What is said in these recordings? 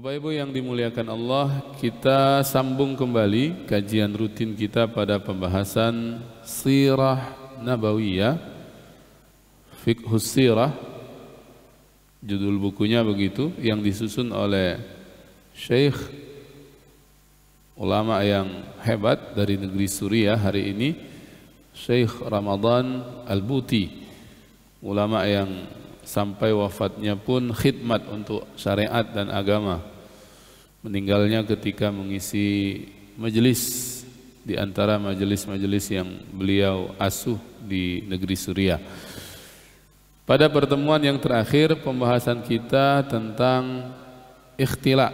Bapak Ibu yang dimuliakan Allah, kita sambung kembali kajian rutin kita pada pembahasan Sirah Nabawiyah, Fiqhus Sirah, judul bukunya begitu, yang disusun oleh Syekh ulama yang hebat dari negeri Suriah hari ini, Syekh Ramadan Al-Buti, ulama yang sampai wafatnya pun khidmat untuk syariat dan agama. Meninggalnya ketika mengisi majelis di antara majelis-majelis yang beliau asuh di negeri Suriah. Pada pertemuan yang terakhir pembahasan kita tentang ikhtila.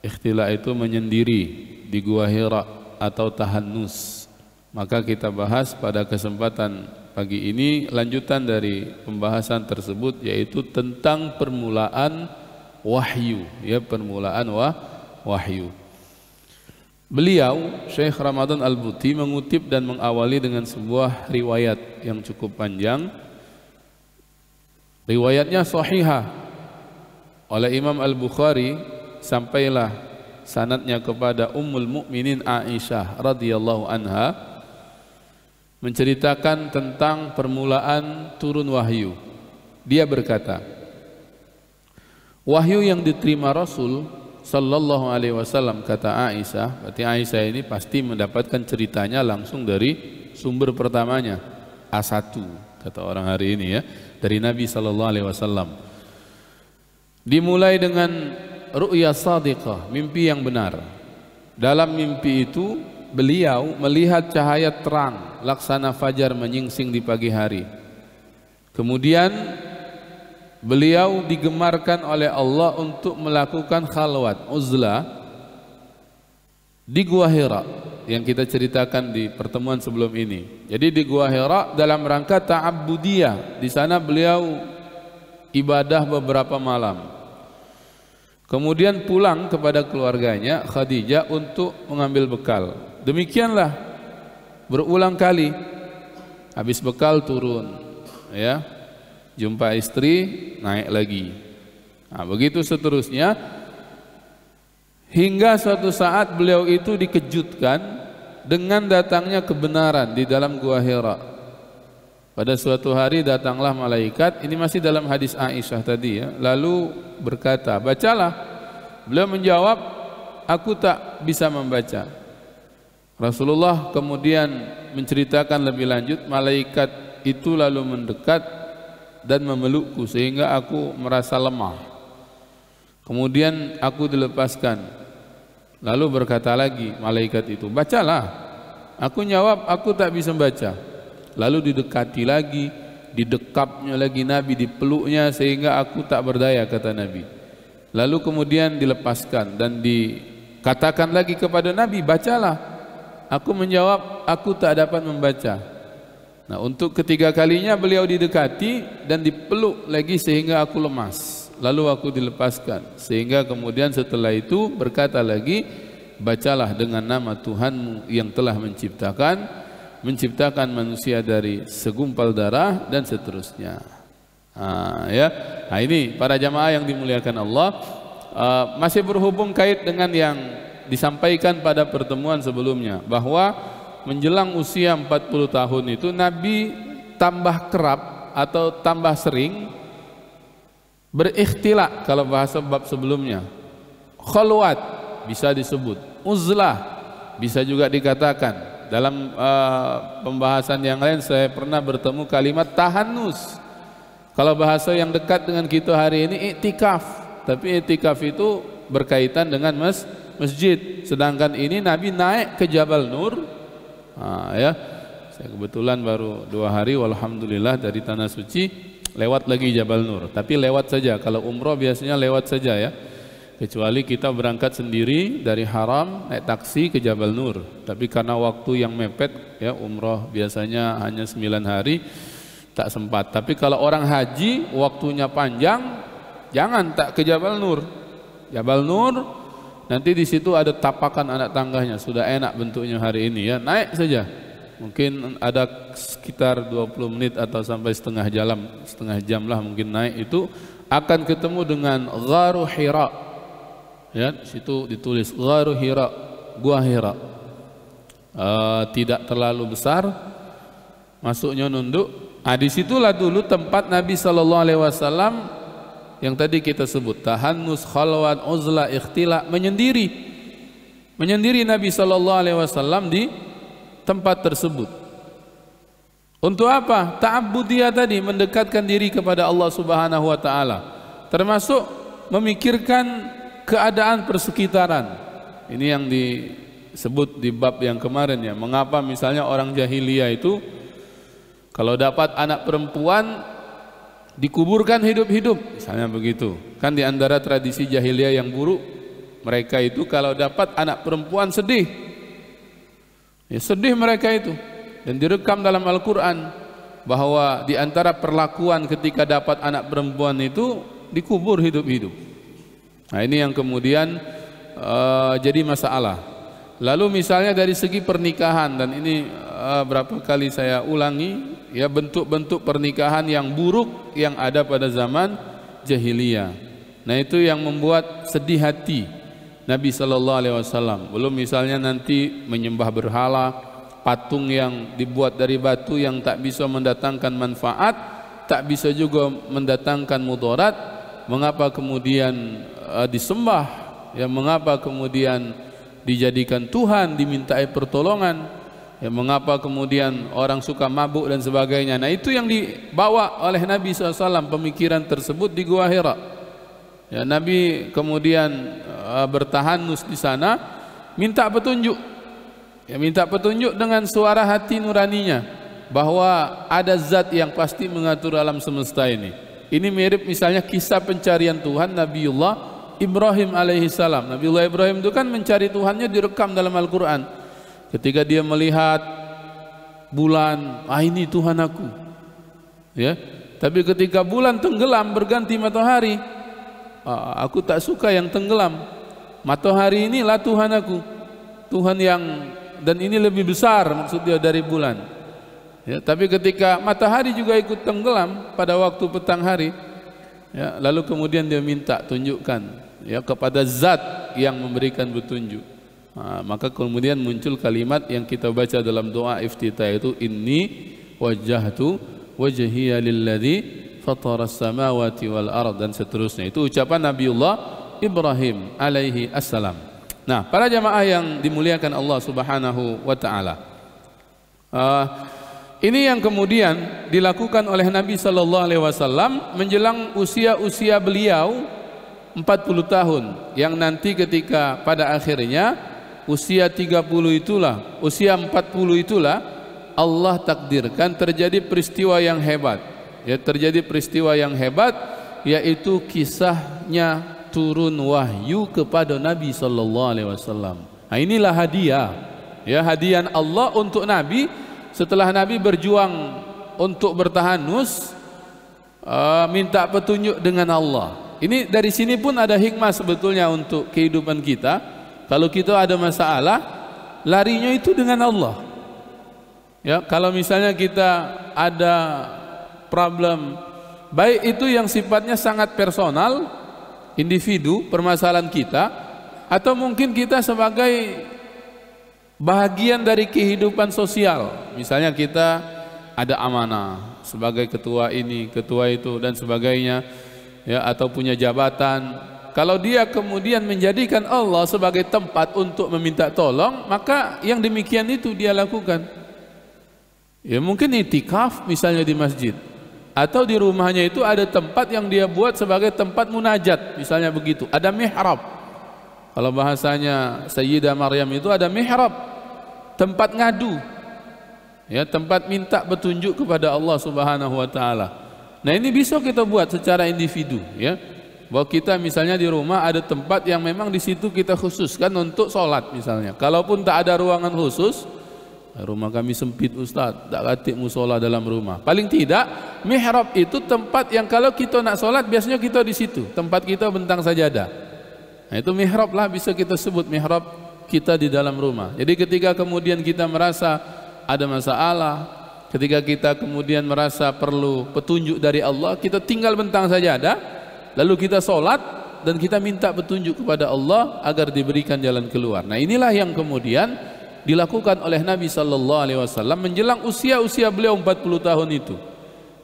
Ikhtila itu menyendiri di Gua Hira atau tahannus. Maka kita bahas pada kesempatan pagi ini lanjutan dari pembahasan tersebut, yaitu tentang permulaan wahyu, ya, permulaan wahyu. Beliau Syekh Ramadan Al-Buti mengutip dan mengawali dengan sebuah riwayat yang cukup panjang. Riwayatnya sahihah oleh Imam Al-Bukhari, sampailah sanadnya kepada Ummul Mukminin Aisyah radhiyallahu anha, menceritakan tentang permulaan turun wahyu. Dia berkata, wahyu yang diterima Rasul sallallahu alaihi wasallam, kata Aisyah, berarti Aisyah ini pasti mendapatkan ceritanya langsung dari sumber pertamanya, A1 kata orang hari ini, ya, dari Nabi sallallahu alaihi wasallam. Dimulai dengan ru'ya shadiqah, mimpi yang benar. Dalam mimpi itu beliau melihat cahaya terang laksana fajar menyingsing di pagi hari. Kemudian beliau digemarkan oleh Allah untuk melakukan khalwat, uzlah di Gua Hira yang kita ceritakan di pertemuan sebelum ini. Jadi di Gua Hira dalam rangka ta'abbudiyah. Di sana beliau ibadah beberapa malam. Kemudian pulang kepada keluarganya Khadijah untuk mengambil bekal. Demikianlah berulang kali. Habis bekal turun, ya, jumpa istri, naik lagi. Nah, begitu seterusnya hingga suatu saat beliau itu dikejutkan dengan datangnya kebenaran di dalam Gua Hira. Pada suatu hari datanglah malaikat, ini masih dalam hadis Aisyah tadi, ya, lalu berkata, bacalah. Beliau menjawab, aku tak bisa membaca. Rasulullah kemudian menceritakan lebih lanjut, malaikat itu lalu mendekat dan memelukku sehingga aku merasa lemah. Kemudian aku dilepaskan. Lalu berkata lagi malaikat itu, bacalah. Aku jawab, aku tak bisa membaca. Lalu didekati lagi, didekapnya lagi Nabi, dipeluknya sehingga aku tak berdaya, kata Nabi. Lalu kemudian dilepaskan dan dikatakan lagi kepada Nabi, bacalah. Aku menjawab, aku tak dapat membaca. Nah, untuk ketiga kalinya beliau didekati dan dipeluk lagi sehingga aku lemas. Lalu aku dilepaskan. Sehingga kemudian setelah itu berkata lagi, bacalah dengan nama Tuhanmu yang telah menciptakan manusia dari segumpal darah dan seterusnya. Ya. Nah, ini para jamaah yang dimuliakan Allah, masih berhubung kait dengan yang disampaikan pada pertemuan sebelumnya, bahwa menjelang usia 40 tahun itu Nabi tambah kerap atau tambah sering berikhtilaf. Kalau bahasa bab sebelumnya, khalwat bisa disebut, uzlah bisa juga dikatakan. Dalam pembahasan yang lain saya pernah bertemu kalimat tahannus. Kalau bahasa yang dekat dengan kita hari ini iktikaf, tapi iktikaf itu berkaitan dengan masjid. Sedangkan ini Nabi naik ke Jabal Nur. Ya, saya kebetulan baru 2 hari walhamdulillah dari tanah suci, lewat lagi Jabal Nur. Tapi lewat saja. Kalau umroh biasanya lewat saja, ya. Kecuali kita berangkat sendiri dari Haram naik taksi ke Jabal Nur. Tapi karena waktu yang mepet, ya, umroh biasanya hanya 9 hari, tak sempat. Tapi kalau orang haji waktunya panjang, jangan tak ke Jabal Nur. Jabal Nur nanti di situ ada tapakan anak tangganya, sudah enak bentuknya hari ini, ya, naik saja. Mungkin ada sekitar 20 menit atau sampai setengah jam lah mungkin naik itu, akan ketemu dengan Gharu Hira. Ya, situ ditulis Gharu Hira, Gua Hira. Tidak terlalu besar, masuknya nunduk. Disitulah dulu tempat Nabi Sallallahu Alaihi Wasallam yang tadi kita sebut tahannus, khalwat, uzlah, ikhtila, menyendiri Nabi Sallallahu Alaihi Wasallam di tempat tersebut. Untuk apa? Ta'abbudiyah tadi, mendekatkan diri kepada Allah Subhanahu Wa Taala, termasuk memikirkan keadaan persekitaran. Ini yang disebut di bab yang kemarin ya. Mengapa misalnya orang jahiliyah itu kalau dapat anak perempuan dikuburkan hidup-hidup, misalnya begitu. Kan di antara tradisi jahiliyah yang buruk, mereka itu kalau dapat anak perempuan sedih. Ya, sedih mereka itu. Dan direkam dalam Al-Quran bahwa di antara perlakuan ketika dapat anak perempuan itu dikubur hidup-hidup. Nah, ini yang kemudian jadi masalah. Lalu misalnya dari segi pernikahan, dan ini berapa kali saya ulangi, ya, bentuk-bentuk pernikahan yang buruk yang ada pada zaman jahiliyah. Nah, itu yang membuat sedih hati Nabi Sallallahu Alaihi Wasallam. Belum misalnya nanti menyembah berhala, patung yang dibuat dari batu yang tak bisa mendatangkan manfaat, tak bisa juga mendatangkan mudarat. Mengapa kemudian disembah? Ya, mengapa kemudian dijadikan Tuhan, dimintai pertolongan? Ya, mengapa kemudian orang suka mabuk dan sebagainya? Nah, itu yang dibawa oleh Nabi SAW, pemikiran tersebut di Gua Hira. Ya, Nabi kemudian bertahanus di sana, minta petunjuk. Ya, minta petunjuk dengan suara hati nuraninya bahwa ada zat yang pasti mengatur alam semesta ini. Ini mirip misalnya kisah pencarian Tuhan Nabiullah Ibrahim alaihissalam. Nabiullah Ibrahim itu kan mencari Tuhannya direkam dalam Al-Quran. Ketika dia melihat bulan, ini Tuhan aku. Ya, tapi ketika bulan tenggelam berganti matahari, aku tak suka yang tenggelam. Matahari inilah Tuhan aku, Tuhan yang, dan ini lebih besar maksud dia dari bulan. Ya, tapi ketika matahari juga ikut tenggelam pada waktu petang hari, ya, lalu kemudian dia minta tunjukkan, ya, kepada zat yang memberikan petunjuk. Maka kemudian muncul kalimat yang kita baca dalam doa iftitah itu, inni wajjahtu wajhiya lilladzi fataras samawati wal ard, dan seterusnya. Itu ucapan Nabiullah Ibrahim alaihi assalam. Nah, para jamaah yang dimuliakan Allah Subhanahu wa taala, ini yang kemudian dilakukan oleh Nabi Sallallahu Alaihi Wasallam menjelang usia beliau 40 tahun, yang nanti ketika pada akhirnya usia 30 itulah, usia 40 itulah Allah takdirkan terjadi peristiwa yang hebat. Ya, terjadi peristiwa yang hebat, yaitu kisahnya turun wahyu kepada Nabi Sallallahu Alaihi Wasallam. Nah, inilah hadiah, ya, hadiah Allah untuk Nabi. Setelah Nabi berjuang untuk bertahanus, minta petunjuk dengan Allah. Ini dari sini pun ada hikmah sebetulnya untuk kehidupan kita. Kalau kita ada masalah, larinya itu dengan Allah. Ya, kalau misalnya kita ada problem, baik itu yang sifatnya sangat personal, individu, permasalahan kita, atau mungkin kita sebagai bahagian dari kehidupan sosial. Misalnya kita ada amanah sebagai ketua ini, ketua itu, dan sebagainya, ya, atau punya jabatan. Kalau dia kemudian menjadikan Allah sebagai tempat untuk meminta tolong, maka yang demikian itu dia lakukan. Ya, mungkin itikaf misalnya di masjid, atau di rumahnya itu ada tempat yang dia buat sebagai tempat munajat, misalnya begitu. Ada mihrab. Kalau bahasanya Sayyidah Maryam itu ada mihrab, tempat ngadu, ya, tempat minta petunjuk kepada Allah Subhanahu wa taala. Nah, ini bisa kita buat secara individu, ya. Bahwa kita misalnya di rumah ada tempat yang memang di situ kita khususkan untuk sholat misalnya. Kalaupun tak ada ruangan khusus, rumah kami sempit Ustaz, tak katik musola dalam rumah. Paling tidak mihrab itu tempat yang kalau kita nak sholat biasanya kita di situ, tempat kita bentang sajadah. Nah, itu mihrab lah, bisa kita sebut mihrab kita di dalam rumah. Jadi ketika kemudian kita merasa ada masalah, ketika kita kemudian merasa perlu petunjuk dari Allah, kita tinggal bentang sajadah, lalu kita sholat, dan kita minta petunjuk kepada Allah agar diberikan jalan keluar. Nah, inilah yang kemudian dilakukan oleh Nabi sallallahu alaihi wasallam menjelang usia beliau 40 tahun itu.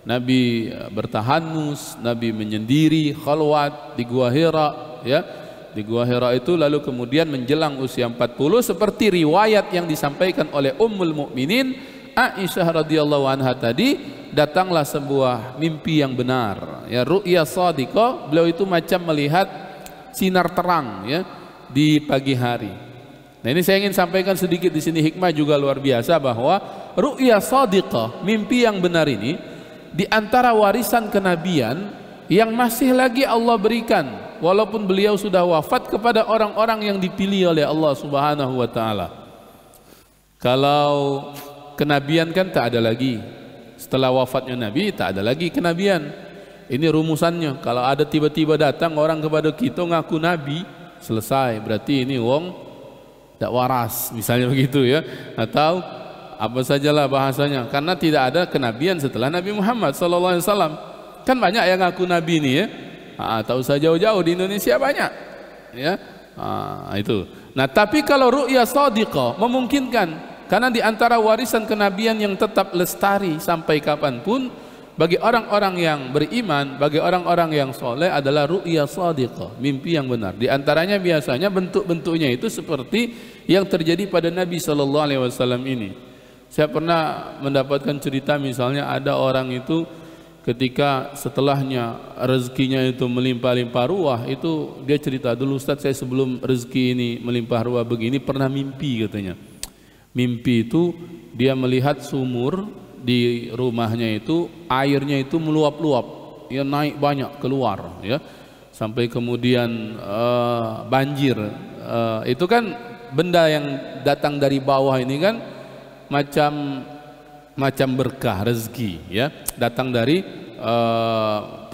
Nabi bertahanus, Nabi menyendiri khalwat di Gua Hira, ya. Di Gua Hira itu, lalu kemudian menjelang usia 40 seperti riwayat yang disampaikan oleh Ummul Mukminin Aisyah radhiyallahu anha tadi, datanglah sebuah mimpi yang benar, ya, ru'ya shadiqah. Beliau itu macam melihat sinar terang, ya, di pagi hari. Nah, ini saya ingin sampaikan sedikit di sini, hikmah juga luar biasa bahwa ru'ya shadiqah, mimpi yang benar ini di antara warisan kenabian yang masih lagi Allah berikan walaupun beliau sudah wafat kepada orang-orang yang dipilih oleh Allah Subhanahu wa taala. Kalau kenabian kan tak ada lagi. Setelah wafatnya Nabi tak ada lagi kenabian. Ini rumusannya. Kalau ada tiba-tiba datang orang kepada kita ngaku nabi, selesai, berarti ini wong tak waras, misalnya begitu, ya. Atau apa sajalah bahasanya, karena tidak ada kenabian setelah Nabi Muhammad sallallahu alaihi wasallam. Kan banyak yang ngaku nabi ini, ya. Tak usah jauh-jauh, di Indonesia banyak, ya. Itu. Nah, tapi kalau ru'ya shadiqah memungkinkan, karena di antara warisan kenabian yang tetap lestari sampai kapanpun bagi orang-orang yang beriman, bagi orang-orang yang soleh adalah ru'ya shadiqah, mimpi yang benar. Di antaranya biasanya bentuk-bentuknya itu seperti yang terjadi pada Nabi sallallahu alaihi wasallam ini. Saya pernah mendapatkan cerita, misalnya ada orang itu ketika setelahnya rezekinya itu melimpah-limpah ruah, itu dia cerita, dulu Ustaz, saya sebelum rezeki ini melimpah ruah begini pernah mimpi, katanya. Mimpi itu dia melihat sumur di rumahnya itu airnya itu meluap-luap, ya, naik banyak keluar, ya, sampai kemudian banjir. Itu kan benda yang datang dari bawah ini kan macam berkah rezeki, ya, datang dari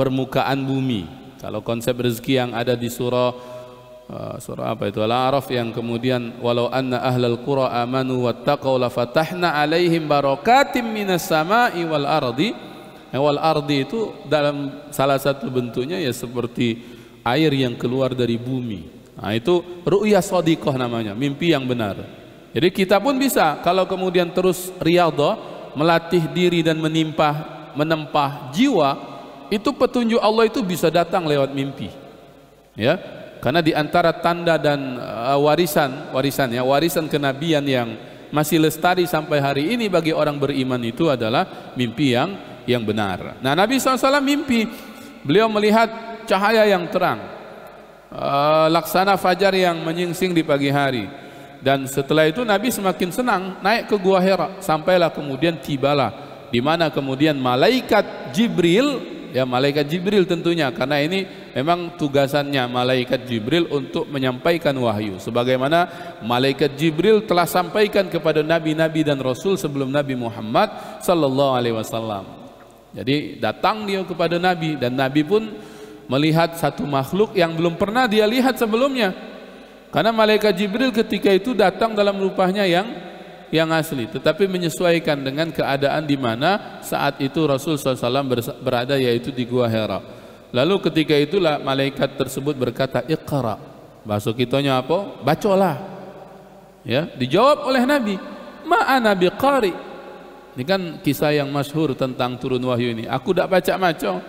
permukaan bumi. Kalau konsep rezeki yang ada di surah apa itu, Al-A'raf, yang kemudian walau anna ahlal qura amanu wattaqau lafatahna alaihim barakatim minas sama'i wal ardi. Wal ardi itu dalam salah satu bentuknya ya seperti air yang keluar dari bumi. Nah, itu ru'ya shadiqah namanya, mimpi yang benar. Jadi kita pun bisa kalau kemudian terus riyadhah, melatih diri dan menempah jiwa, itu petunjuk Allah itu bisa datang lewat mimpi, ya. Karena di antara tanda dan warisan kenabian yang masih lestari sampai hari ini bagi orang beriman itu adalah mimpi yang benar. Nah, Nabi SAW mimpi, beliau melihat cahaya yang terang, laksana fajar yang menyingsing di pagi hari. Dan setelah itu Nabi semakin senang naik ke Gua Hira, sampailah kemudian tibalah di mana kemudian malaikat Jibril, ya, malaikat Jibril tentunya, karena ini memang tugasannya malaikat Jibril untuk menyampaikan wahyu, sebagaimana malaikat Jibril telah sampaikan kepada nabi-nabi dan rasul sebelum Nabi Muhammad sallallahu alaihi wasallam. Jadi datang dia kepada Nabi, dan Nabi pun melihat satu makhluk yang belum pernah dia lihat sebelumnya. Karena malaikat Jibril ketika itu datang dalam rupanya yang asli, tetapi menyesuaikan dengan keadaan di mana saat itu Rasul SAW berada, yaitu di Gua Hira. Lalu ketika itulah malaikat tersebut berkata, Iqra. Bahasa kitanya apa? Bacalah. Ya, dijawab oleh Nabi, Ma ana biqari. Ini kan kisah yang masyhur tentang turun wahyu ini. Aku tidak baca-baca.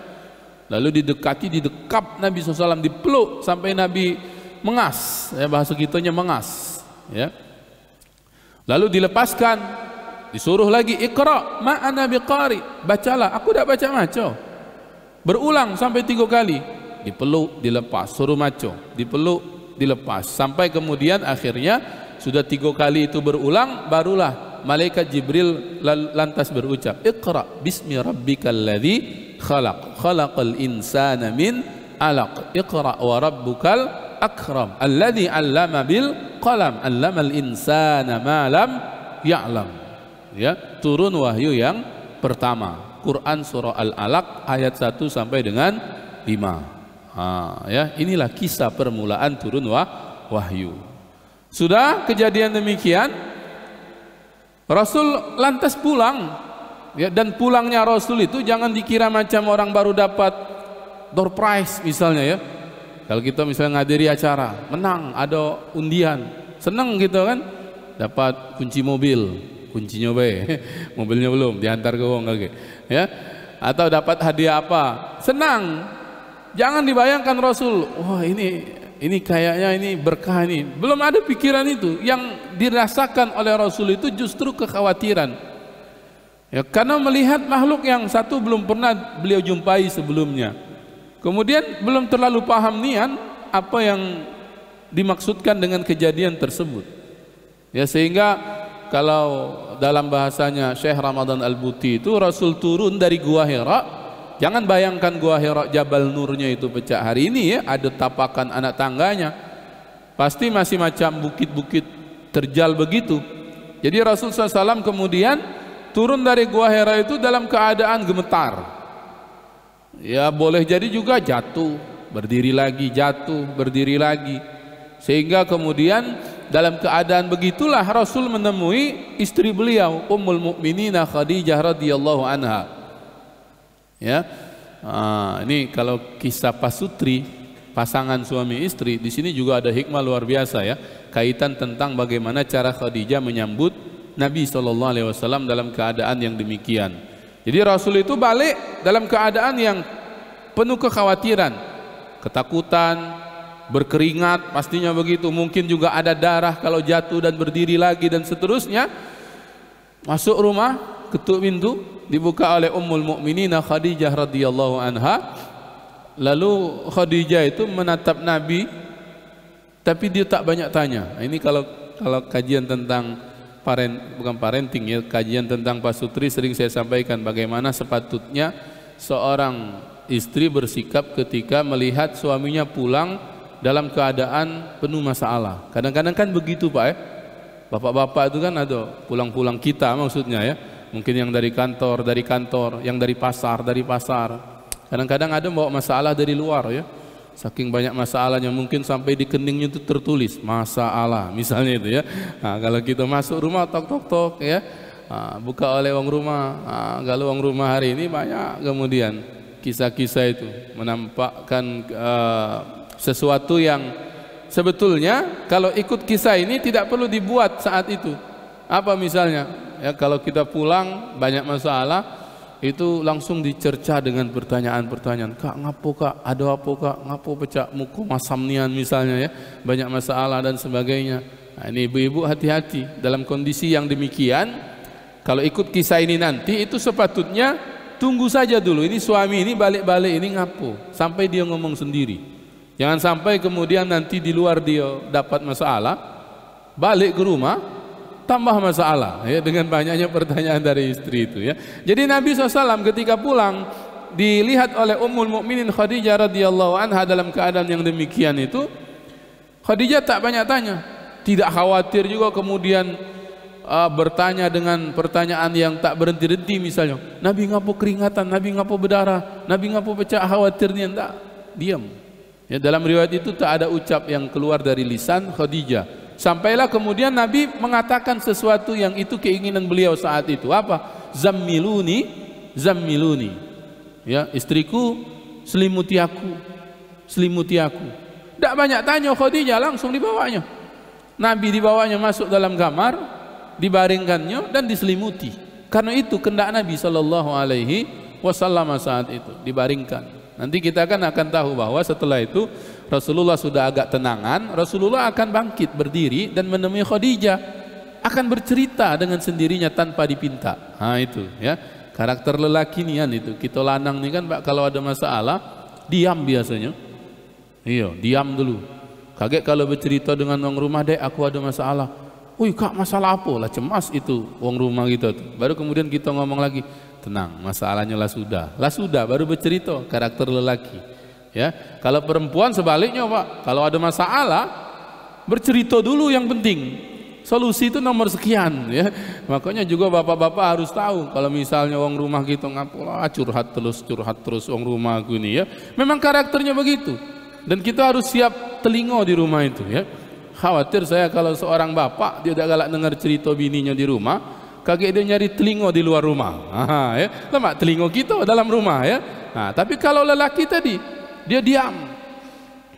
Lalu didekap Nabi SAW, dipeluk sampai Nabi mengas, ya, bahasa kitanya mengas, ya. Lalu dilepaskan, disuruh lagi, Iqra ma ana biqari, bacalah, aku tidak baca-baca. Berulang sampai 3 kali, dipeluk, dilepas, suruh maco, dipeluk, dilepas, sampai kemudian akhirnya sudah 3 kali itu berulang, barulah malaikat Jibril lantas berucap, Iqra bismi rabbikal ladzi khalaq, khalaqal insana min alaq, Iqra wa rabbukal akram alladzi 'allama bil qalam 'allamal insana ma lam ya'lam. Ya, turun wahyu yang pertama, Quran surah Al-Alaq ayat 1 sampai dengan 5. Ya, inilah kisah permulaan turun wahyu. Sudah kejadian demikian, Rasul lantas pulang, ya, dan pulangnya Rasul itu jangan dikira macam orang baru dapat door prize misalnya, ya. Kalau kita misalnya ngadiri acara, menang, ada undian, senang gitu kan, dapat kunci mobil, kuncinya mobilnya belum diantar ke wong kage, ya, atau dapat hadiah apa, senang. Jangan dibayangkan Rasul, wah ini kayaknya ini berkah ini. Belum ada pikiran itu. Yang dirasakan oleh Rasul itu justru kekhawatiran. Ya, karena melihat makhluk yang satu belum pernah beliau jumpai sebelumnya. Kemudian belum terlalu paham nian apa yang dimaksudkan dengan kejadian tersebut. Ya, sehingga kalau dalam bahasanya Syekh Ramadan Al-Buti itu, Rasul turun dari Gua Hira. Jangan bayangkan Gua Hira Jabal Nurnya itu pecah. Hari ini ya ada tapakan anak tangganya. Pasti masih macam bukit-bukit terjal begitu. Jadi Rasul SAW kemudian turun dari Gua Hira itu dalam keadaan gemetar. Ya, boleh jadi juga jatuh, berdiri lagi, jatuh, berdiri lagi. Sehingga kemudian dalam keadaan begitulah Rasul menemui istri beliau, Ummul Mukminina Khadijah radhiyallahu anha. Ya. Ini kalau kisah pasutri, pasangan suami istri, di sini juga ada hikmah luar biasa ya, kaitan tentang bagaimana cara Khadijah menyambut Nabi SAW dalam keadaan yang demikian. Jadi Rasul itu balik dalam keadaan yang penuh kekhawatiran, ketakutan, berkeringat, pastinya begitu. Mungkin juga ada darah kalau jatuh dan berdiri lagi dan seterusnya. Masuk rumah, ketuk pintu, dibuka oleh Ummul Mukminin Khadijah radhiyallahu anha. Lalu Khadijah itu menatap Nabi, tapi dia tak banyak tanya. Ini kalau kajian tentang bukan parenting ya, kajian tentang pasutri sering saya sampaikan bagaimana sepatutnya seorang istri bersikap ketika melihat suaminya pulang dalam keadaan penuh masalah. Kadang-kadang kan begitu Pak ya, bapak-bapak itu kan ada pulang-pulang kita maksudnya ya, mungkin yang dari kantor, yang dari pasar. Kadang-kadang ada bawa masalah dari luar ya. Saking banyak masalahnya mungkin sampai di keningnya itu tertulis masalah misalnya itu ya. Nah, kalau kita masuk rumah tok ya, buka oleh wong rumah, kalau wong rumah hari ini banyak kemudian kisah-kisah itu menampakkan sesuatu yang sebetulnya kalau ikut kisah ini tidak perlu dibuat saat itu. Apa misalnya ya, kalau kita pulang banyak masalah itu langsung dicerca dengan pertanyaan-pertanyaan. Kak ngapo kak, ada apa kak, ngapo pecah muku masamnian misalnya ya, banyak masalah dan sebagainya. Nah, ini ibu-ibu hati-hati dalam kondisi yang demikian. Kalau ikut kisah ini nanti itu sepatutnya tunggu saja dulu. Ini suami ini balik-balik ini ngapo sampai dia ngomong sendiri. Jangan sampai kemudian nanti di luar dia dapat masalah, balik ke rumah tambah masalah ya, dengan banyaknya pertanyaan dari istri itu ya. Jadi Nabi SAW ketika pulang dilihat oleh Ummul Mukminin Khadijah radhiyallahu anha dalam keadaan yang demikian itu, Khadijah tak banyak tanya, tidak khawatir juga kemudian bertanya dengan pertanyaan yang tak berhenti-henti misalnya, Nabi ngapo keringatan, Nabi ngapo berdarah, Nabi ngapo pecah, khawatirnya tak, diam ya. Dalam riwayat itu tak ada ucap yang keluar dari lisan Khadijah. Sampailah kemudian Nabi mengatakan sesuatu yang itu keinginan beliau saat itu. Apa? Zammiluni, zammiluni. Ya, istriku selimuti aku, selimuti aku. Tidak banyak tanya Khadijah, langsung dibawanya. Nabi dibawanya masuk dalam kamar, dibaringkannya dan diselimuti. Karena itu kehendak Nabi SAW saat itu dibaringkan. Nanti kita akan tahu bahwa setelah itu Rasulullah sudah agak tenangan, Rasulullah akan bangkit berdiri dan menemui Khadijah, akan bercerita dengan sendirinya tanpa dipinta. Nah itu ya, karakter lelaki nian itu. Kita lanang nih kan Pak, kalau ada masalah diam biasanya. Iya, diam dulu. Kaget kalau bercerita dengan orang rumah, dek aku ada masalah. Wih kak, masalah apa? Lah cemas itu orang rumah gitu tuh. Baru kemudian kita ngomong lagi, tenang, masalahnya lah sudah baru bercerita. Karakter lelaki. Ya, kalau perempuan sebaliknya Pak, kalau ada masalah bercerita dulu yang penting. Solusi itu nomor sekian ya. Makanya juga bapak-bapak harus tahu kalau misalnya orang rumah gitu ngapalah curhat terus orang rumah gini ya. Memang karakternya begitu. Dan kita harus siap telinga di rumah itu ya. Khawatir saya kalau seorang bapak dia udah galak dengar cerita bininya di rumah, kaget dia nyari telinga di luar rumah. Ya. Telinga kita dalam rumah ya. Nah, tapi kalau lelaki tadi dia diam,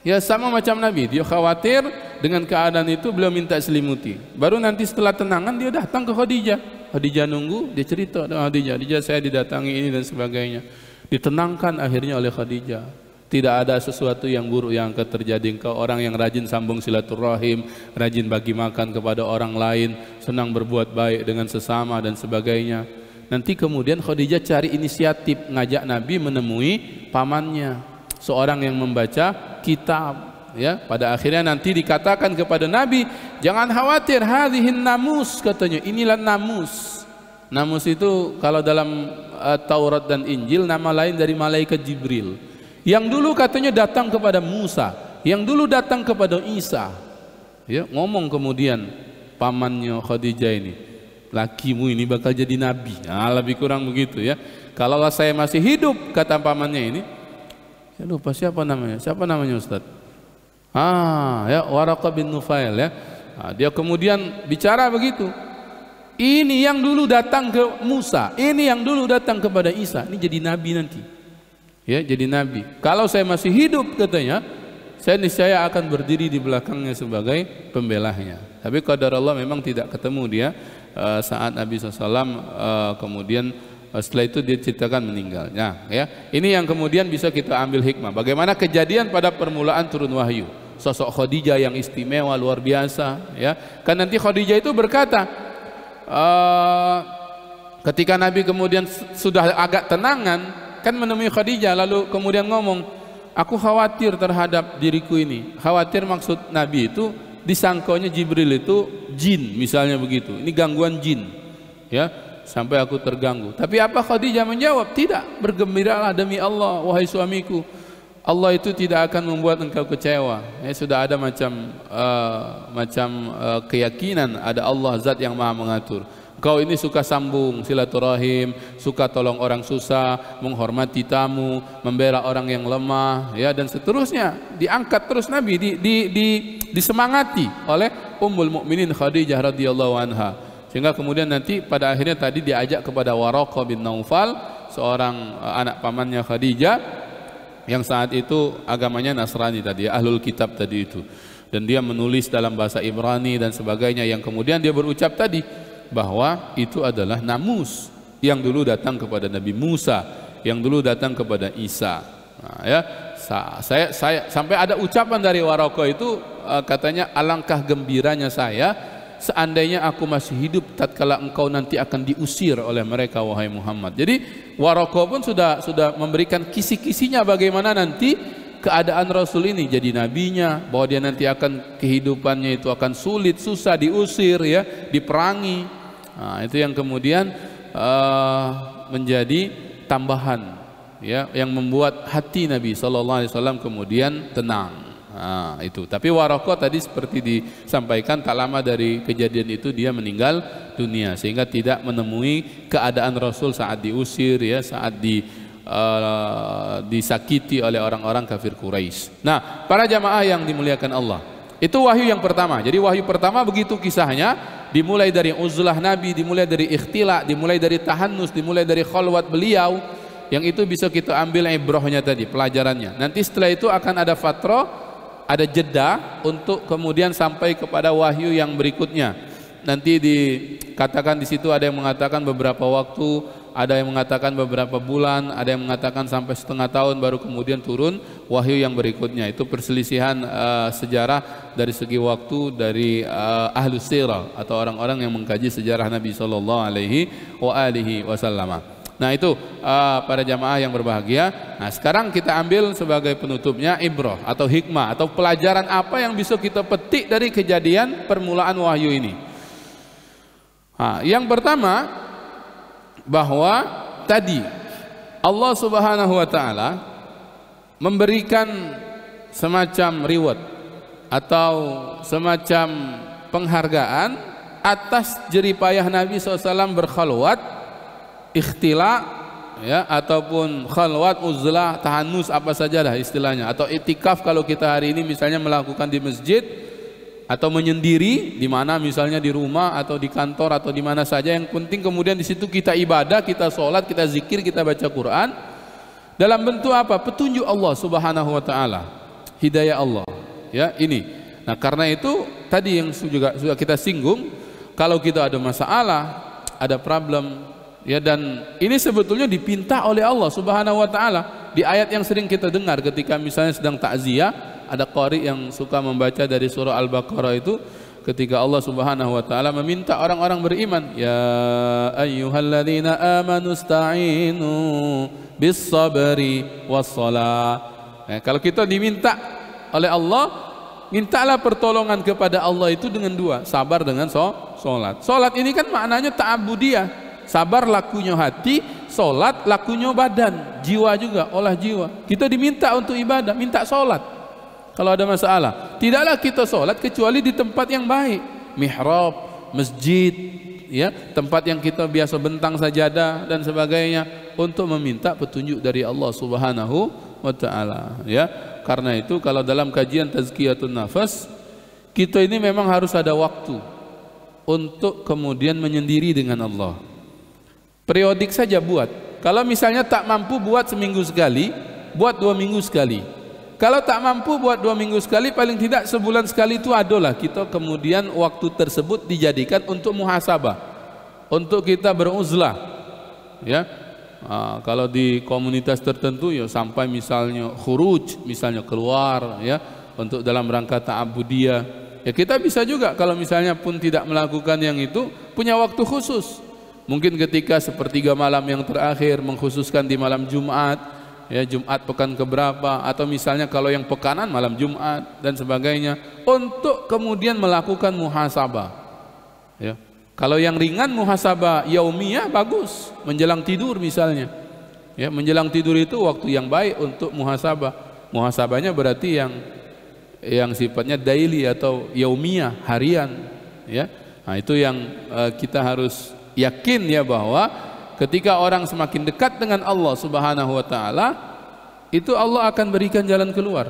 Ya sama macam Nabi, dia khawatir dengan keadaan itu, beliau minta selimuti. Baru nanti setelah tenangan dia datang ke Khadijah. Khadijah nunggu, dia cerita dengan Khadijah, saya didatangi ini dan sebagainya. Ditenangkan akhirnya oleh Khadijah. Tidak ada sesuatu yang buruk yang akan terjadi. Engkau orang yang rajin sambung silaturahim, rajin bagi makan kepada orang lain, senang berbuat baik dengan sesama dan sebagainya. Nanti kemudian Khadijah cari inisiatif ngajak Nabi menemui pamannya, seorang yang membaca kitab, ya. Pada akhirnya nanti dikatakan kepada Nabi, jangan khawatir, hadhihin namus, katanya, inilah namus. Namus itu kalau dalam Taurat dan Injil nama lain dari malaikat Jibril, yang dulu katanya datang kepada Musa, yang dulu datang kepada Isa. Ya, ngomong kemudian pamannya Khadijah ini, lakimu ini bakal jadi nabi. Nah, lebih kurang begitu ya. Kalau saya masih hidup, kata pamannya ini, saya lupa siapa namanya. Siapa namanya Ustaz? Ya, Waraqah bin Nufail ya. Nah, dia kemudian bicara begitu. Ini yang dulu datang ke Musa, ini yang dulu datang kepada Isa, ini jadi nabi nanti. Ya, jadi nabi. Kalau saya masih hidup, katanya, saya niscaya akan berdiri di belakangnya sebagai pembelahnya. Tapi qadar Allah memang tidak ketemu dia saat Nabi SAW kemudian setelah itu dia ceritakan meninggalnya. Ya, ini yang kemudian bisa kita ambil hikmah. Bagaimana kejadian pada permulaan turun wahyu. Sosok Khadijah yang istimewa luar biasa. Ya, kan nanti Khadijah itu berkata, ketika Nabi kemudian sudah agak tenangan, kan menemui Khadijah, lalu kemudian ngomong, aku khawatir terhadap diriku ini. Khawatir maksud Nabi itu disangkanya Jibril itu jin, misalnya begitu. Ini gangguan jin, ya, sampai aku terganggu. Tapi apa Khadijah menjawab? Tidak, bergembiralah demi Allah, wahai suamiku. Allah itu tidak akan membuat engkau kecewa. Ya, sudah ada macam keyakinan ada Allah zat yang maha mengatur. Kau ini suka sambung silaturahim, suka tolong orang susah, menghormati tamu, membela orang yang lemah, ya, dan seterusnya. Diangkat terus Nabi, disemangati oleh Ummul Mukminin Khadijah radhiyallahu anha. Sehingga kemudian nanti pada akhirnya tadi diajak kepada Waraqah bin Naufal, seorang anak pamannya Khadijah, yang saat itu agamanya Nasrani tadi, Ahlul Kitab tadi itu. Dan dia menulis dalam bahasa Ibrani dan sebagainya, yang kemudian dia berucap tadi bahwa itu adalah namus yang dulu datang kepada Nabi Musa, yang dulu datang kepada Isa. Nah, ya, saya sampai ada ucapan dari Waraqah itu, katanya, alangkah gembiranya saya seandainya aku masih hidup tatkala engkau nanti akan diusir oleh mereka, wahai Muhammad. Jadi Waraqah pun sudah memberikan kisi-kisinya bagaimana nanti keadaan Rasul ini jadi nabinya, bahwa dia nanti akan kehidupannya itu akan sulit, susah, diusir, ya, diperangi. Nah, itu yang kemudian menjadi tambahan, ya, yang membuat hati Nabi SAW kemudian tenang. Nah, itu. Tapi Waraqah tadi seperti disampaikan, tak lama dari kejadian itu dia meninggal dunia, sehingga tidak menemui keadaan Rasul saat diusir, ya, saat disakiti oleh orang-orang kafir Quraisy. Nah, para jamaah yang dimuliakan Allah, itu wahyu yang pertama. Jadi wahyu pertama begitu kisahnya, dimulai dari uzlah Nabi, dimulai dari ikhtila, dimulai dari tahannus, dimulai dari khalwat beliau, yang itu bisa kita ambil ibrahnya tadi, pelajarannya. Nanti setelah itu akan ada fatrah, ada jeda untuk kemudian sampai kepada wahyu yang berikutnya. Nanti dikatakan di situ, ada yang mengatakan beberapa waktu, ada yang mengatakan beberapa bulan, ada yang mengatakan sampai setengah tahun baru kemudian turun wahyu yang berikutnya. Itu perselisihan sejarah dari segi waktu dari ahlu sirah atau orang-orang yang mengkaji sejarah Nabi SAW. Nah, itu para jamaah yang berbahagia. Nah, sekarang kita ambil sebagai penutupnya ibrah atau hikmah atau pelajaran apa yang bisa kita petik dari kejadian permulaan wahyu ini. Nah, yang pertama, bahwa tadi Allah Subhanahu wa taala memberikan semacam reward atau semacam penghargaan atas jeripayah Nabi SAW berkhalwat, ikhtila, ya, ataupun khalwat, uzlah, tahannus, apa saja dah istilahnya, atau itikaf kalau kita hari ini misalnya melakukan di masjid, atau menyendiri di mana misalnya di rumah atau di kantor atau di mana saja, yang penting kemudian di situ kita ibadah, kita sholat, kita zikir, kita baca Quran dalam bentuk apa? Petunjuk Allah Subhanahu wa taala, hidayah Allah. Ya, ini. Nah, karena itu tadi yang sudah kita singgung, kalau kita ada masalah, ada problem, ya, dan ini sebetulnya dipinta oleh Allah Subhanahu wa taala. Di ayat yang sering kita dengar ketika misalnya sedang takziah, ada qari yang suka membaca dari surah Al-Baqarah itu, ketika Allah Subhanahu wa taala meminta orang-orang beriman, ya ayyuhalladzina amanu sta'inu bis-sabri was-shalah. Kalau kita diminta oleh Allah, mintalah pertolongan kepada Allah itu dengan dua, sabar dengan sholat. Sholat ini kan maknanya ta'abudiyah, sabar lakunya hati, sholat lakunya badan, jiwa juga, olah jiwa. Kita diminta untuk ibadah, minta sholat. Kalau ada masalah, tidaklah kita sholat kecuali di tempat yang baik, mihrab, masjid, ya, tempat yang kita biasa bentang sajadah dan sebagainya, untuk meminta petunjuk dari Allah Subhanahu wa taala, ya. Karena itu kalau dalam kajian tazkiyatun nafas, kita ini memang harus ada waktu untuk kemudian menyendiri dengan Allah. Periodik saja buat. Kalau misalnya tak mampu buat seminggu sekali, buat 2 minggu sekali. Kalau tak mampu buat 2 minggu sekali, paling tidak sebulan sekali itu adalah kita kemudian waktu tersebut dijadikan untuk muhasabah, untuk kita beruzlah, ya. Kalau di komunitas tertentu ya sampai misalnya khuruj, misalnya keluar, ya, untuk dalam rangka ta'abudiyah, ya kita bisa juga kalau misalnya pun tidak melakukan yang itu, punya waktu khusus, mungkin ketika sepertiga malam yang terakhir mengkhususkan di malam Jumat, ya, Jumat pekan keberapa, atau misalnya kalau yang pekanan malam Jumat dan sebagainya, untuk kemudian melakukan muhasabah, ya. Kalau yang ringan muhasabah yaumiyah bagus, menjelang tidur misalnya, ya, menjelang tidur itu waktu yang baik untuk muhasabah. Muhasabahnya berarti yang sifatnya daily atau yaumiyah, harian, ya. Nah, itu yang kita harus yakin, ya, bahwa ketika orang semakin dekat dengan Allah Subhanahu wa taala, itu Allah akan berikan jalan keluar.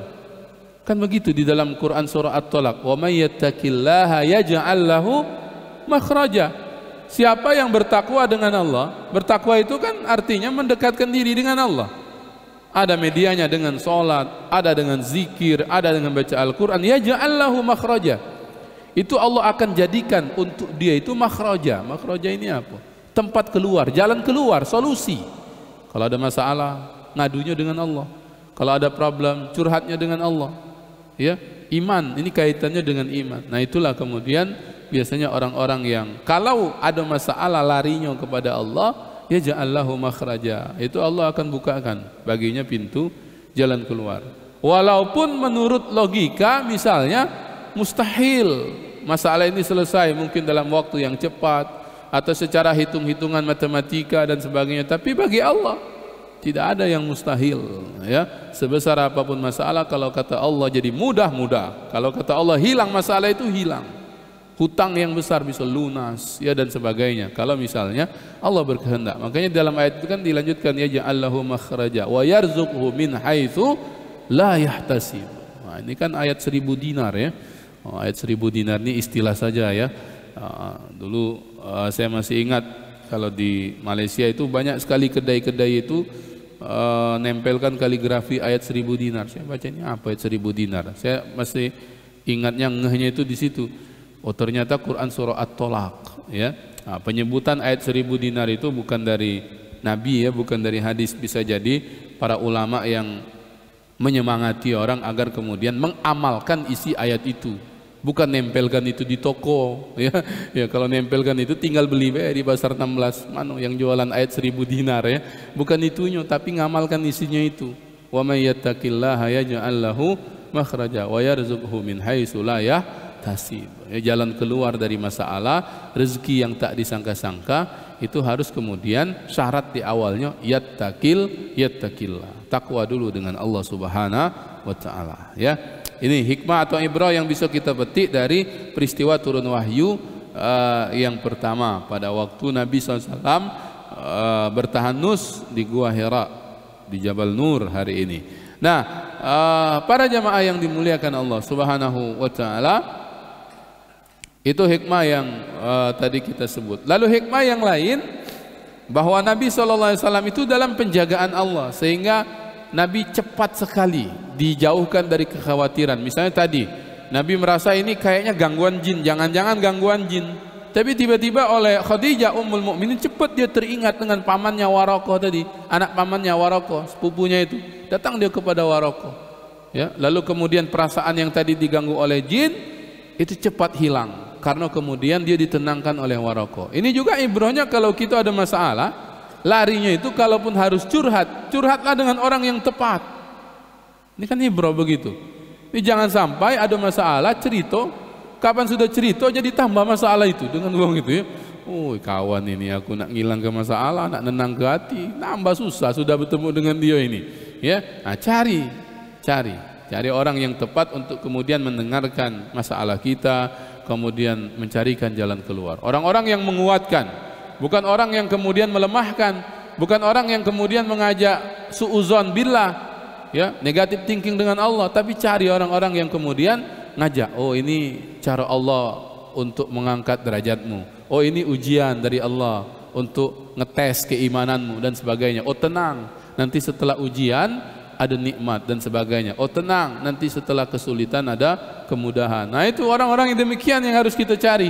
Kan begitu di dalam Quran surah At-Talaq, wa may yattaqillaha yaj'al lahu makhraja. Siapa yang bertakwa dengan Allah, bertakwa itu kan artinya mendekatkan diri dengan Allah. Ada medianya dengan sholat, ada dengan zikir, ada dengan baca Al-Quran. Yaj'al lahu makhraja. Itu Allah akan jadikan untuk dia itu makhraja. Makhraja ini apa? Tempat keluar, jalan keluar, solusi. Kalau ada masalah, ngadunya dengan Allah. Kalau ada problem, curhatnya dengan Allah. Ya, iman, ini kaitannya dengan iman. Nah, itulah kemudian biasanya orang-orang yang kalau ada masalah larinya kepada Allah, ya ja'allahu makhraja. Itu Allah akan bukakan baginya pintu jalan keluar. Walaupun menurut logika misalnya mustahil masalah ini selesai mungkin dalam waktu yang cepat atau secara hitung-hitungan matematika dan sebagainya, tapi bagi Allah tidak ada yang mustahil, ya. Sebesar apapun masalah, kalau kata Allah jadi mudah-mudah. Kalau kata Allah hilang masalah itu hilang. Hutang yang besar bisa lunas, ya, dan sebagainya kalau misalnya Allah berkehendak. Makanya dalam ayat itu kan dilanjutkan, ya ja'allahu makhraja wa yarzuqhu min haitsu la yahtasib. Nah, ini kan ayat 1000 dinar, ya. Ayat 1000 dinar ini istilah saja, ya. Dulu saya masih ingat kalau di Malaysia itu banyak sekali kedai-kedai itu nempelkan kaligrafi ayat 1000 dinar. Saya bacanya apa ayat 1000 dinar? Saya masih ingatnya ngehnya itu di situ. Oh, ternyata Quran surah At-Talaq, ya. Nah, penyebutan ayat 1000 dinar itu bukan dari Nabi, ya, bukan dari hadis. Bisa jadi para ulama yang menyemangati orang agar kemudian mengamalkan isi ayat itu, bukan nempelkan itu di toko, ya. Ya, kalau nempelkan itu tinggal beli di pasar 16 mana yang jualan ayat 1000 dinar, ya. Bukan itunya, tapi ngamalkan isinya itu. Wa may yattaqillaha yaj'al lahu makhraja wa yarzuqhu min haitsu la yahtasib. Ya, jalan keluar dari masalah, rezeki yang tak disangka-sangka itu harus kemudian syarat di awalnya yattaqillah, takwa dulu dengan Allah Subhanahu wa taala, ya. Ini hikmah atau ibrah yang bisa kita petik dari peristiwa turun wahyu yang pertama pada waktu Nabi SAW bertahanus di Gua Hira di Jabal Nur hari ini. Nah, para jamaah yang dimuliakan Allah Subhanahu wa taala, itu hikmah yang tadi kita sebut. Lalu hikmah yang lain, bahwa Nabi SAW itu dalam penjagaan Allah, sehingga Nabi cepat sekali dijauhkan dari kekhawatiran. Misalnya tadi Nabi merasa ini kayaknya gangguan jin, jangan-jangan gangguan jin. Tapi tiba-tiba oleh Khadijah Ummul Mukminin cepat dia teringat dengan pamannya Waraqah tadi, anak pamannya Waraqah, sepupunya itu. Datang dia kepada Waraqah. Ya, lalu kemudian perasaan yang tadi diganggu oleh jin itu cepat hilang karena kemudian dia ditenangkan oleh Waraqah. Ini juga ibrahnya kalau kita ada masalah, larinya itu kalaupun harus curhat, curhatlah dengan orang yang tepat. Ini kan ibrah begitu. Ini jangan sampai ada masalah cerita, kapan sudah cerita jadi tambah masalah itu dengan uang itu ya. Oh kawan ini aku nak ngilang ke masalah, nak nenang ke hati, nambah susah sudah bertemu dengan dia ini. Ya, nah, cari orang yang tepat untuk kemudian mendengarkan masalah kita, kemudian mencarikan jalan keluar. Orang-orang yang menguatkan, bukan orang yang kemudian melemahkan, bukan orang yang kemudian mengajak suuzon billah, ya, negatif thinking dengan Allah, tapi cari orang-orang yang kemudian ngajak, oh ini cara Allah untuk mengangkat derajatmu, oh ini ujian dari Allah untuk ngetes keimananmu dan sebagainya. Oh tenang, nanti setelah ujian ada nikmat dan sebagainya. Oh tenang, nanti setelah kesulitan ada kemudahan. Nah itu orang-orang yang demikian yang harus kita cari.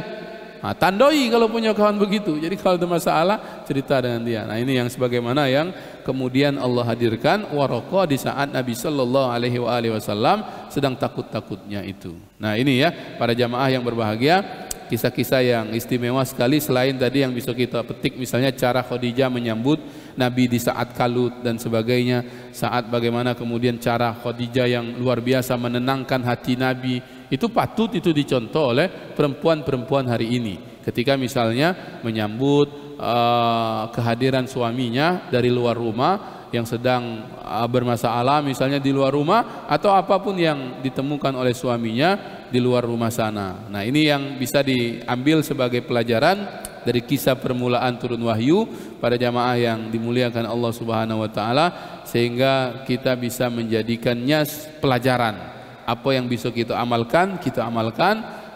Nah, tandoi kalau punya kawan begitu. Jadi kalau ada masalah cerita dengan dia. Nah ini yang sebagaimana yang kemudian Allah hadirkan Waraqah di saat Nabi Sallallahu Alaihi Wasallam sedang takut-takutnya itu. Nah ini ya para jamaah yang berbahagia, kisah-kisah yang istimewa sekali. Selain tadi yang bisa kita petik, misalnya cara Khadijah menyambut Nabi di saat kalut dan sebagainya, saat bagaimana kemudian cara Khadijah yang luar biasa menenangkan hati Nabi, itu patut itu dicontoh oleh perempuan-perempuan hari ini. Ketika misalnya menyambut kehadiran suaminya dari luar rumah yang sedang bermasalah misalnya di luar rumah, atau apapun yang ditemukan oleh suaminya di luar rumah sana. Nah ini yang bisa diambil sebagai pelajaran dari kisah permulaan turun wahyu pada jamaah yang dimuliakan Allah Subhanahu wa taala, sehingga kita bisa menjadikannya pelajaran. Apa yang bisa kita amalkan,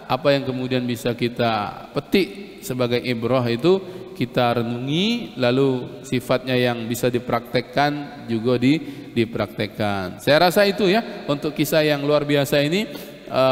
apa yang kemudian bisa kita petik sebagai ibrah itu kita renungi, lalu sifatnya yang bisa dipraktekkan juga dipraktekkan. Saya rasa itu ya untuk kisah yang luar biasa ini,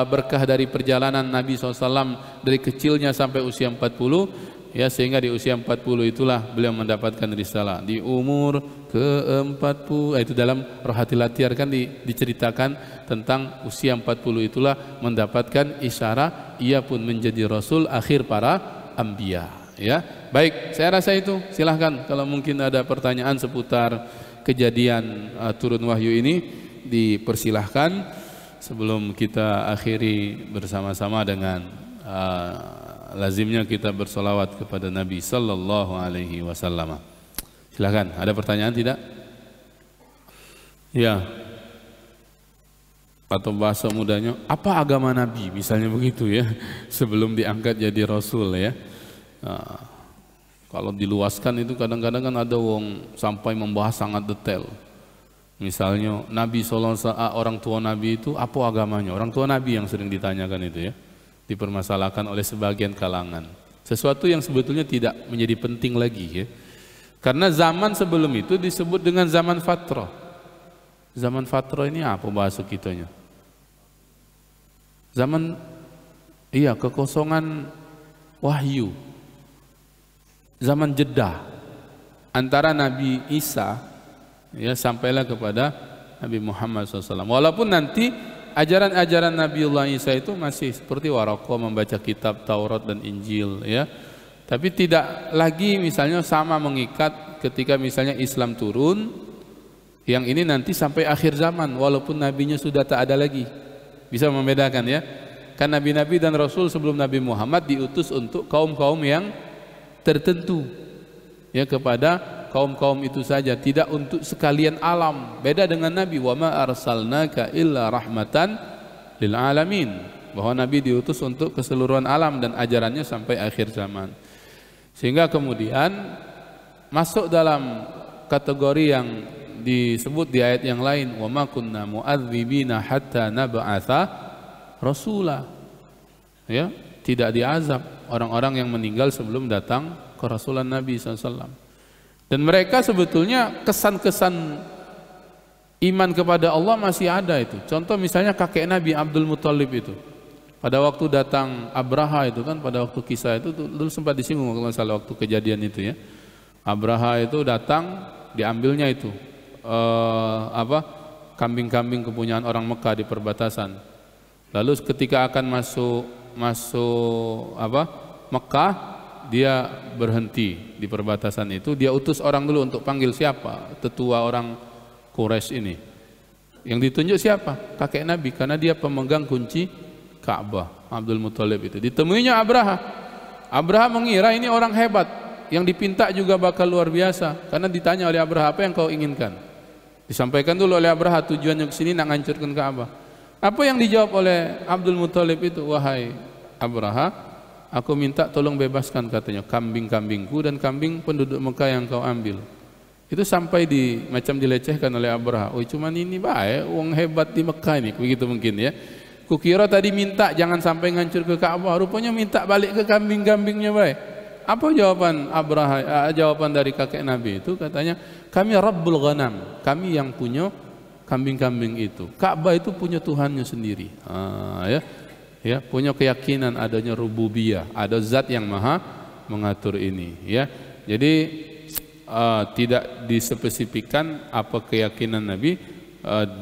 berkah dari perjalanan Nabi SAW dari kecilnya sampai usia 40 ya, sehingga di usia 40 itulah beliau mendapatkan risalah. Di umur ke-40 itu dalam Rohatil Atiyar kan diceritakan tentang usia 40 itulah mendapatkan isyarat ia pun menjadi rasul akhir para anbiya. Ya, baik, saya rasa itu. Silahkan kalau mungkin ada pertanyaan seputar kejadian turun wahyu ini dipersilahkan sebelum kita akhiri bersama-sama dengan lazimnya kita bersolawat kepada Nabi Sallallahu Alaihi Wasallam. Silahkan, ada pertanyaan tidak? Ya, atau bahasa mudanya, apa agama Nabi? Misalnya begitu ya, sebelum diangkat jadi Rasul ya. Nah, kalau diluaskan itu kadang-kadang kan ada wong sampai membahas sangat detail. Misalnya Nabi SAW, orang tua Nabi itu apa agamanya? Orang tua Nabi yang sering ditanyakan itu ya, dipermasalahkan oleh sebagian kalangan. Sesuatu yang sebetulnya tidak menjadi penting lagi ya. Karena zaman sebelum itu disebut dengan zaman fatrah. Zaman fatrah ini apa bahasa kitanya? Zaman kekosongan wahyu. Zaman jeda antara Nabi Isa ya sampailah kepada Nabi Muhammad SAW. Walaupun nanti ajaran-ajaran Nabiullah Isa itu masih seperti Waraqah membaca kitab Taurat dan Injil ya. Tapi tidak lagi misalnya sama mengikat ketika misalnya Islam turun, yang ini nanti sampai akhir zaman walaupun nabinya sudah tak ada lagi. Bisa membedakan ya. Kan nabi-nabi dan rasul sebelum Nabi Muhammad diutus untuk kaum-kaum yang tertentu ya, kepada kaum-kaum itu saja, tidak untuk sekalian alam. Beda dengan Nabi, wa ma arsalnaka illa rahmatan lil alamin, bahwa Nabi diutus untuk keseluruhan alam dan ajarannya sampai akhir zaman. Sehingga kemudian masuk dalam kategori yang disebut di ayat yang lain, wa ma kunna mu'adzibina hatta nab'atsa rasula. Ya, tidak diazab orang-orang yang meninggal sebelum datang kerasulan Nabi SAW. Dan mereka sebetulnya kesan-kesan iman kepada Allah masih ada itu. Contoh misalnya kakek Nabi Abdul Muthalib itu. Pada waktu datang Abraha itu kan, pada waktu kisah itu dulu sempat disinggung kalau salah waktu kejadian itu ya. Abraha itu datang, diambilnya itu kambing-kambing kepunyaan orang Mekah di perbatasan. Lalu ketika akan masuk Mekah, dia berhenti di perbatasan itu. Dia utus orang dulu untuk panggil siapa tetua orang Quraisy ini. Yang ditunjuk siapa? Kakek Nabi, karena dia pemegang kunci Ka'bah, Abdul Muthalib itu. Ditemuinya Abraha. Abraha mengira ini orang hebat, yang dipinta juga bakal luar biasa. Karena ditanya oleh Abraha, apa yang kau inginkan? Disampaikan dulu oleh Abraha, tujuannya ke sini nak hancurkan Ka'bah. Apa yang dijawab oleh Abdul Muthalib itu? Wahai Abraha, aku minta tolong bebaskan, katanya, kambing-kambingku dan kambing penduduk Mekah yang kau ambil. Itu sampai macam dilecehkan oleh Abraha. Oh, cuman ini baik, wong hebat di Mekah ini, begitu mungkin ya. Kukira tadi minta jangan sampai ngancur ke Ka'bah, rupanya minta balik ke kambing-kambingnya baik. Apa jawaban Abraha? Jawaban dari kakek Nabi itu katanya, kami Rabbul Ghanam, kami yang punya kambing-kambing itu. Ka'bah itu punya Tuhannya sendiri. Ya, punya keyakinan adanya rububiyah, ada zat yang maha mengatur ini. Ya, jadi tidak dispesifikan apa keyakinan Nabi,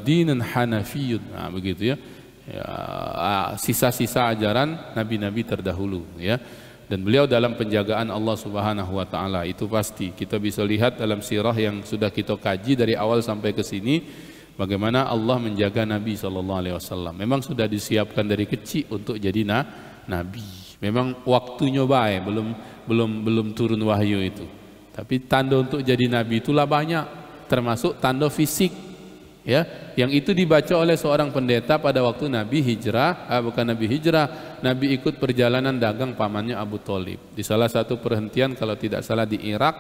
dinan hanafiyun, begitu ya. Sisa-sisa ajaran nabi-nabi terdahulu ya. Dan beliau dalam penjagaan Allah Subhanahu wa taala, itu pasti. Kita bisa lihat dalam sirah yang sudah kita kaji dari awal sampai ke sini, bagaimana Allah menjaga Nabi sallallahu alaihi wasallam. Memang sudah disiapkan dari kecil untuk jadi nabi. Memang waktunya baik, belum turun wahyu itu. Tapi tanda untuk jadi nabi itulah banyak, termasuk tanda fisik. Ya, yang itu dibaca oleh seorang pendeta pada waktu Nabi hijrah, Nabi ikut perjalanan dagang pamannya Abu Thalib. Di salah satu perhentian kalau tidak salah di Irak,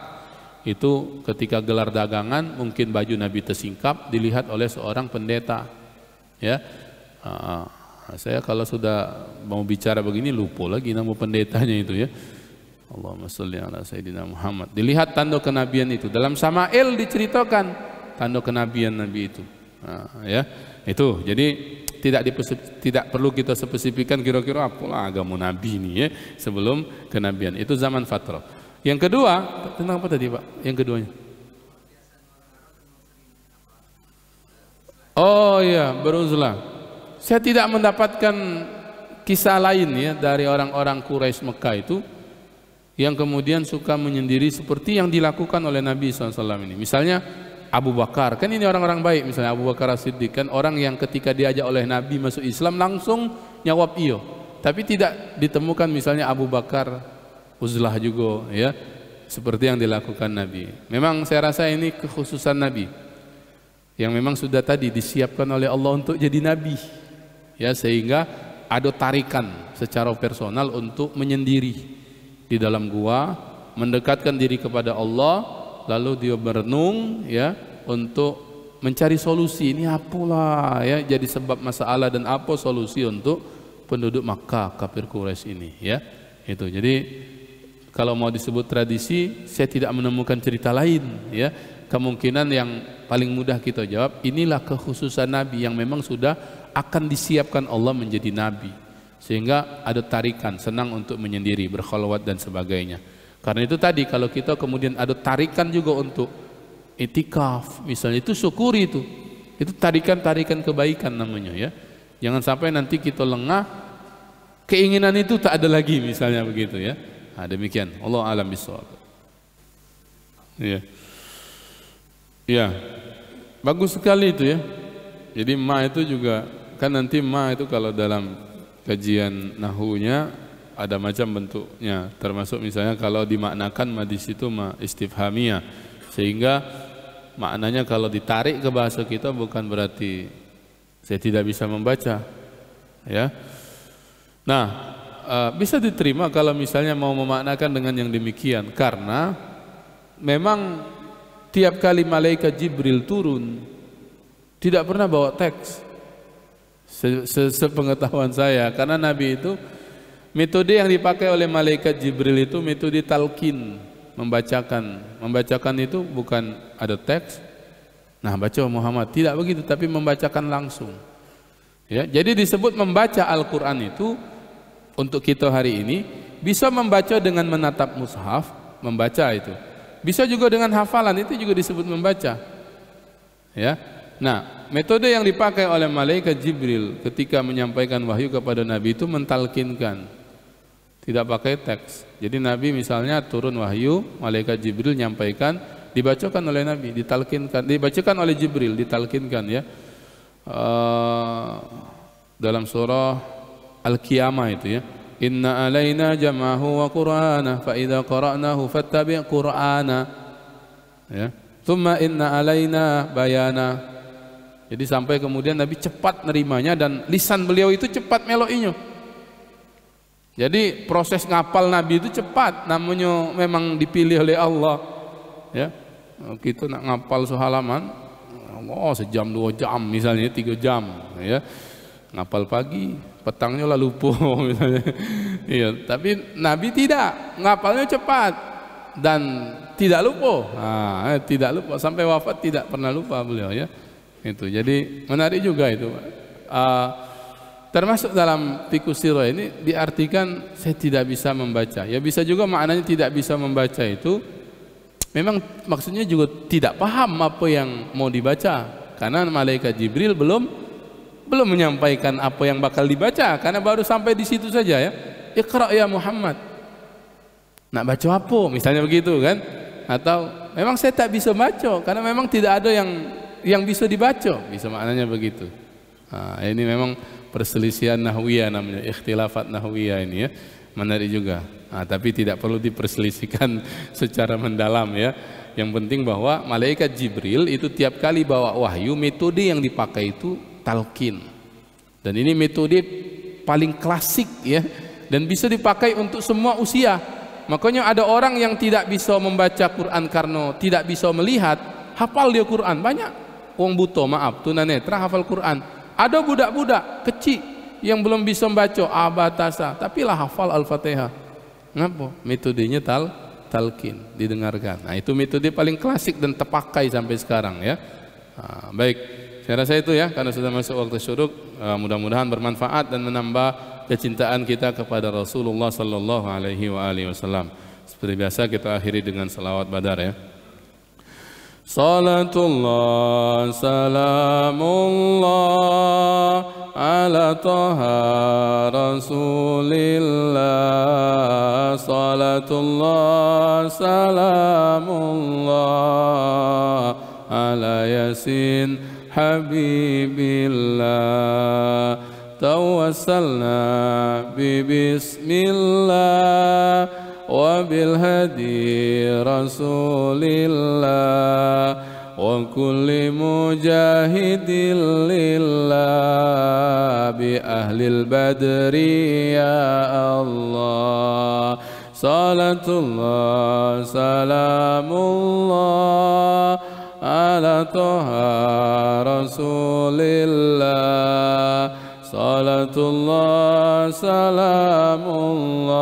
itu ketika gelar dagangan mungkin baju Nabi tersingkap, dilihat oleh seorang pendeta. Ya, saya kalau sudah mau bicara begini lupa lagi nama pendetanya itu ya. Allahumma sholli ala sayyidina Muhammad. Dilihat tanda kenabian itu. Dalam Sama'il diceritakan tanda kenabian Nabi itu. Ya, itu. Jadi tidak perlu kita spesifikkan kira-kira apalah agama Nabi ini ya sebelum kenabian. Itu zaman fatrah. Yang kedua, tentang apa tadi, Pak? Yang keduanya. Oh iya, beruzlah. Saya tidak mendapatkan kisah lain ya dari orang-orang Quraisy Mekah itu yang kemudian suka menyendiri seperti yang dilakukan oleh Nabi SAW ini. Misalnya Abu Bakar, kan ini orang-orang baik, misalnya Abu Bakar As-Siddiq, kan orang yang ketika diajak oleh Nabi masuk Islam langsung nyawab iyo. Tapi tidak ditemukan misalnya Abu Bakar uzlah juga ya, seperti yang dilakukan Nabi. Memang saya rasa ini kekhususan Nabi yang memang sudah tadi disiapkan oleh Allah untuk jadi Nabi ya, sehingga ada tarikan secara personal untuk menyendiri di dalam gua, mendekatkan diri kepada Allah. Lalu dia berenung ya untuk mencari solusi, ini apalah ya jadi sebab masalah dan apa solusi untuk penduduk Makkah kafir Quraisy ini ya. Itu. Jadi kalau mau disebut tradisi, saya tidak menemukan cerita lain ya. Kemungkinan yang paling mudah kita jawab, inilah kekhususan Nabi yang memang sudah akan disiapkan Allah menjadi Nabi, sehingga ada tarikan, senang untuk menyendiri, berkhalwat dan sebagainya. Karena itu tadi kalau kita kemudian ada tarikan juga untuk itikaf misalnya, itu syukuri itu tarikan-tarikan kebaikan namanya ya. Jangan sampai nanti kita lengah, keinginan itu tak ada lagi misalnya begitu ya. Demikian. Allah a'lam bishawab. Ya. Ya. Bagus sekali itu ya. Jadi ma itu juga kan nanti ma itu kalau dalam kajian nahunya ada macam bentuknya, termasuk misalnya kalau dimaknakan ma di situ ma istifhamiyah, sehingga maknanya kalau ditarik ke bahasa kita bukan berarti saya tidak bisa membaca ya. Nah, bisa diterima kalau misalnya mau memaknakan dengan yang demikian, karena memang tiap kali malaikat Jibril turun tidak pernah bawa teks sepengetahuan saya, karena Nabi itu metode yang dipakai oleh malaikat Jibril itu metode talqin, membacakan itu bukan ada teks, Nah, baca Muhammad. Tidak begitu, tapi membacakan langsung. Ya, jadi disebut membaca Al-Quran itu untuk kita hari ini bisa membaca dengan menatap mushaf, membaca itu. Bisa juga dengan hafalan, itu juga disebut membaca. Ya. Nah, metode yang dipakai oleh malaikat Jibril ketika menyampaikan wahyu kepada Nabi itu mentalkinkan, tidak pakai teks. Jadi Nabi misalnya turun wahyu, malaikat Jibril menyampaikan, dibacakan oleh Nabi, ditalkinkan, dibacakan oleh Jibril, ditalkinkan ya. Dalam surah Al-Qiyamah itu ya, inna alaina jam'ahu wa qur'ana fa idza qara'nahu fattabi' qur'ana ya, thumma inna alaina bayana. Jadi sampai kemudian Nabi cepat nerimanya dan lisan beliau itu cepat meloinya. Jadi proses ngapal Nabi itu cepat, namanya memang dipilih oleh Allah ya. Kita nak ngapal sehalaman, sejam 2 jam misalnya, 3 jam ya. Ngapal pagi, petangnya lah lupa misalnya. Iya, tapi Nabi tidak, ngapalnya cepat dan tidak lupa. Nah, tidak lupa sampai wafat, tidak pernah lupa beliau ya. Itu jadi menarik juga itu. Termasuk dalam fiqh sirah ini diartikan saya tidak bisa membaca. Ya bisa juga maknanya tidak bisa membaca itu memang maksudnya juga tidak paham apa yang mau dibaca, karena malaikat Jibril belum menyampaikan apa yang bakal dibaca, karena baru sampai di situ saja ya. Iqra ya Muhammad. Nak baca apa? Misalnya begitu kan? Atau memang saya tak bisa baca karena memang tidak ada yang bisa dibaca, bisa maknanya begitu. Nah, ini memang perselisihan nahwiyah namanya, ikhtilafat nahwiyah ini ya. Menarik juga. Nah, tapi tidak perlu diperselisihkan secara mendalam ya. Yang penting bahwa malaikat Jibril itu tiap kali bawa wahyu, metode yang dipakai itu talqin. Dan ini metode paling klasik ya, dan bisa dipakai untuk semua usia. Makanya ada orang yang tidak bisa membaca Quran karena tidak bisa melihat, hafal dia Quran banyak. Wong buta, maaf, tunanetra hafal Quran. Ada budak-budak kecil yang belum bisa membaca abatasa, tapi lah hafal Al-Fatihah. Ngapa? Metodenya talqin, didengarkan. Nah, itu metode paling klasik dan terpakai sampai sekarang ya. Nah, baik, saya rasa itu ya, karena sudah masuk waktu syuruk. Mudah-mudahan bermanfaat dan menambah kecintaan kita kepada Rasulullah sallallahu alaihi wasallam. Seperti biasa kita akhiri dengan salawat badar ya. Salatullah salamullah ala taha rasulillah. Salatullah salamullah ala yasin habibillah. Tawassalna bismillah wa bil hadi rasulillah wa kulli mujahidin lillah bi ahlil badri ya Allah. Salatullah salamullah ala taha rasulillah. Salatullah salamullah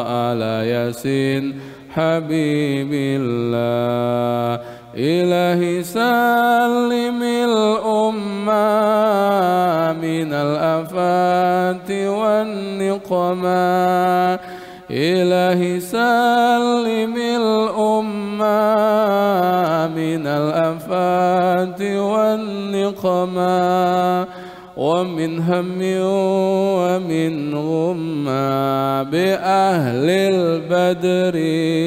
ala yasin habibillah. Ilahi salimil umma minal afati wan niqama. Ilahi salimil umma minal afati wan niqama. ومن هم ومن غمّة بأهل البدر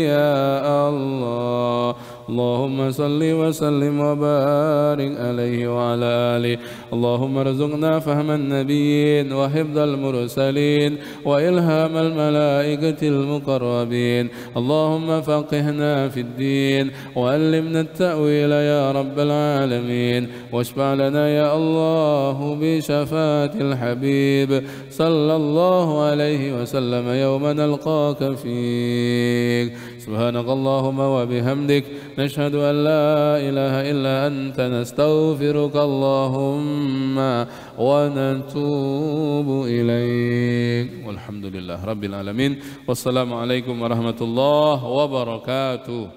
يا الله. اللهم صل وسلم وبارك عليه وعلى آله. اللهم ارزقنا فهم النبيين وحفظ المرسلين وإلهام الملائكة المقربين. اللهم فقهنا في الدين وعلمنا التأويل يا رب العالمين. واشفع لنا يا الله بشفاعة الحبيب صلى الله عليه وسلم يوم نلقاك فيه. سبحانك اللهم وبحمدك نشهد أن لا إله إلا أنت نستغفرك اللهم ونتوب إليك. والحمد لله رب العالمين. والسلام عليكم ورحمة الله وبركاته.